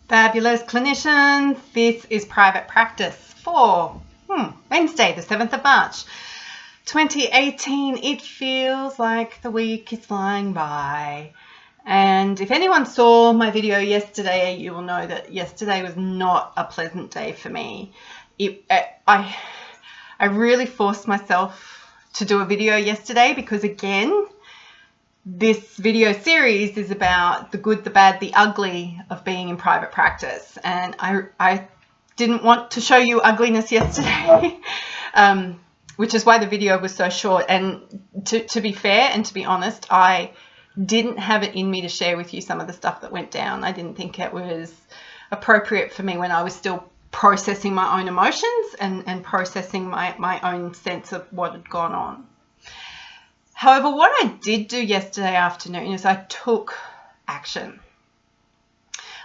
Fabulous clinicians, this is private practice for Wednesday, the 7th of March, 2018. It feels like the week is flying by. And if anyone saw my video yesterday, you will know that yesterday was not a pleasant day for me. I really forced myself to do a video yesterday because, again, this video series is about the good, the bad, the ugly of being in private practice. And I didn't want to show you ugliness yesterday, which is why the video was so short. And to be fair and to be honest, I didn't have it in me to share with you some of the stuff that went down. I didn't think it was appropriate for me when I was still processing my own emotions and processing my own sense of what had gone on. However, what I did do yesterday afternoon is I took action.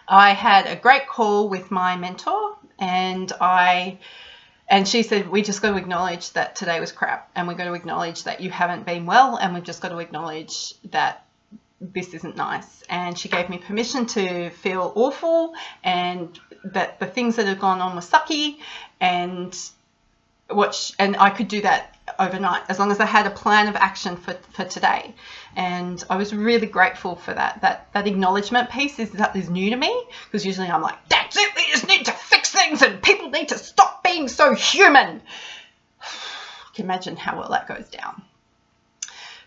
I had a great call with my mentor, and she said, we just got to acknowledge that today was crap, and we're going to acknowledge that you haven't been well, and we've just got to acknowledge that this isn't nice. And she gave me permission to feel awful and that the things that had gone on were sucky, and I could do that overnight as long as I had a plan of action for today. And I was really grateful for that acknowledgement piece is new to me, because usually I'm like, that's it, we just need to fix things and people need to stop being so human. You can imagine how well that goes down.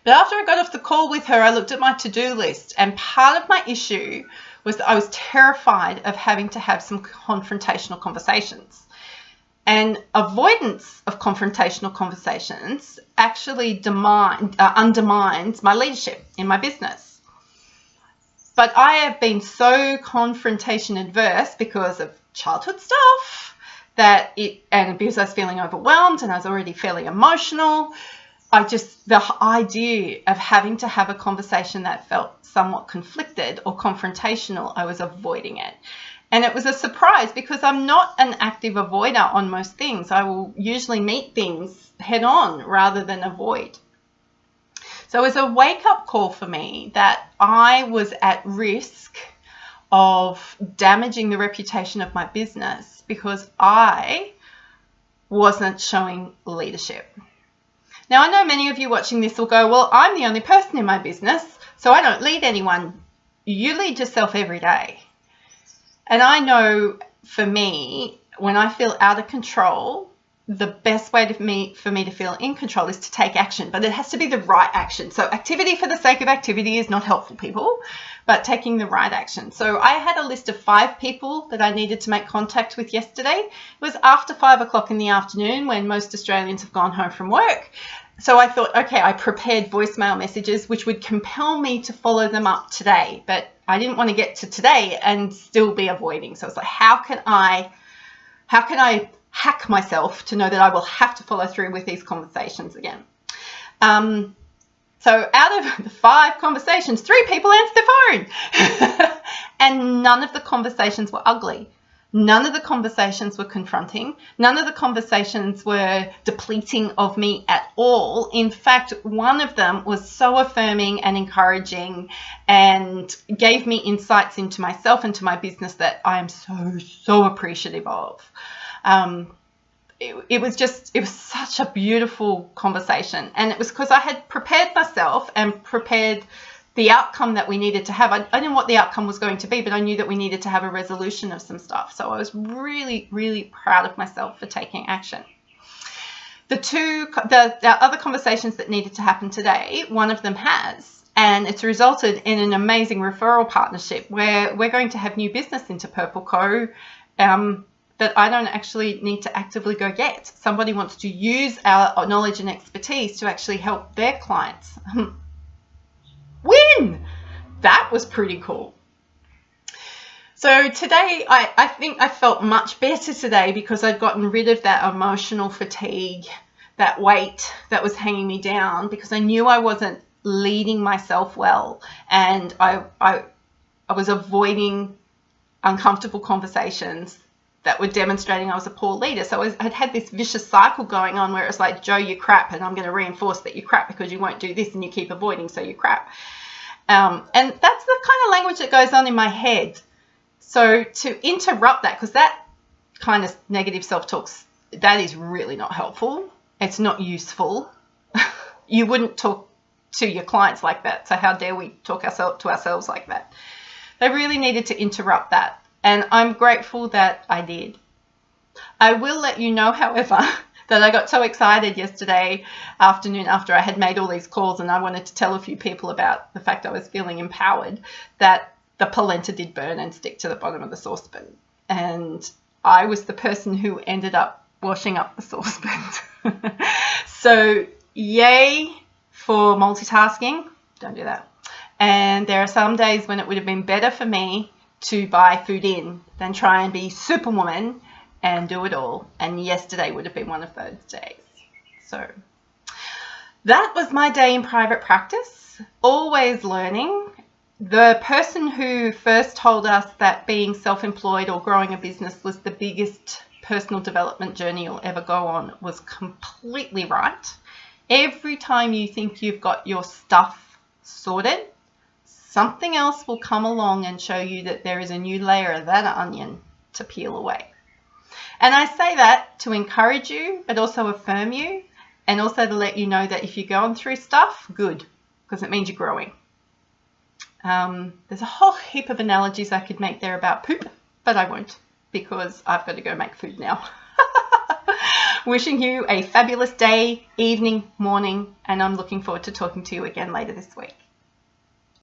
But after I got off the call with her, I looked at my to-do list, and part of my issue was that I was terrified of having to have some confrontational conversations. And avoidance of confrontational conversations actually undermines my leadership in my business. But I have been so confrontation adverse because of childhood stuff and because I was feeling overwhelmed and I was already fairly emotional. The idea of having to have a conversation that felt somewhat conflicted or confrontational, I was avoiding it. And it was a surprise because I'm not an active avoider on most things. I will usually meet things head on rather than avoid. So it was a wake-up call for me that I was at risk of damaging the reputation of my business because I wasn't showing leadership. Now, I know many of you watching this will go, well, I'm the only person in my business, so I don't lead anyone. You lead yourself every day. And I know for me, when I feel out of control, the best way for me to feel in control is to take action, but it has to be the right action. So activity for the sake of activity is not helpful, people, but taking the right action. So I had a list of 5 people that I needed to make contact with yesterday. It was after 5 o'clock in the afternoon when most Australians have gone home from work. So I thought, okay, I prepared voicemail messages which would compel me to follow them up today, but I didn't want to get to today and still be avoiding. So I was like, how can I hack myself to know that I will have to follow through with these conversations again? So out of the 5 conversations, 3 people answered their phone. And none of the conversations were ugly. None of the conversations were confronting. None of the conversations were depleting of me at all. In fact, one of them was so affirming and encouraging and gave me insights into myself and to my business that I am so appreciative of. It was such a beautiful conversation. And it was because I had prepared myself and prepared the outcome that we needed to have. I didn't know what the outcome was going to be, but I knew that we needed to have a resolution of some stuff. So I was really, really proud of myself for taking action. The other conversations that needed to happen today, one of them has, and it's resulted in an amazing referral partnership where we're going to have new business into Purple Co. That I don't actually need to actively go get. Somebody wants to use our knowledge and expertise to actually help their clients. Win! That was pretty cool. So today, I think I felt much better today because I'd gotten rid of that emotional fatigue, that weight that was hanging me down, because I knew I wasn't leading myself well, and I was avoiding uncomfortable conversations that were demonstrating I was a poor leader. So I'd had this vicious cycle going on where it's like, Joe, you crap, and I'm going to reinforce that you crap because you won't do this and you keep avoiding, so you crap. And that's the kind of language that goes on in my head. So to interrupt that, because that kind of negative self-talk, that is really not helpful. It's not useful. You wouldn't talk to your clients like that. So how dare we talk to ourselves like that? They really needed to interrupt that. And I'm grateful that I did. I will let you know, however, that I got so excited yesterday afternoon after I had made all these calls and I wanted to tell a few people about the fact I was feeling empowered, that the polenta did burn and stick to the bottom of the saucepan. And I was the person who ended up washing up the saucepan. So yay for multitasking. Don't do that. And there are some days when it would have been better for me to buy food in than try and be superwoman and do it all. And yesterday would have been one of those days. So that was my day in private practice. Always learning. The person who first told us that being self-employed or growing a business was the biggest personal development journey you'll ever go on was completely right. Every time you think you've got your stuff sorted, something else will come along and show you that there is a new layer of that onion to peel away. And I say that to encourage you, but also affirm you, and also to let you know that if you're going through stuff, good, because it means you're growing. There's a whole heap of analogies I could make there about poop, but I won't, because I've got to go make food now. Wishing you a fabulous day, evening, morning, and I'm looking forward to talking to you again later this week.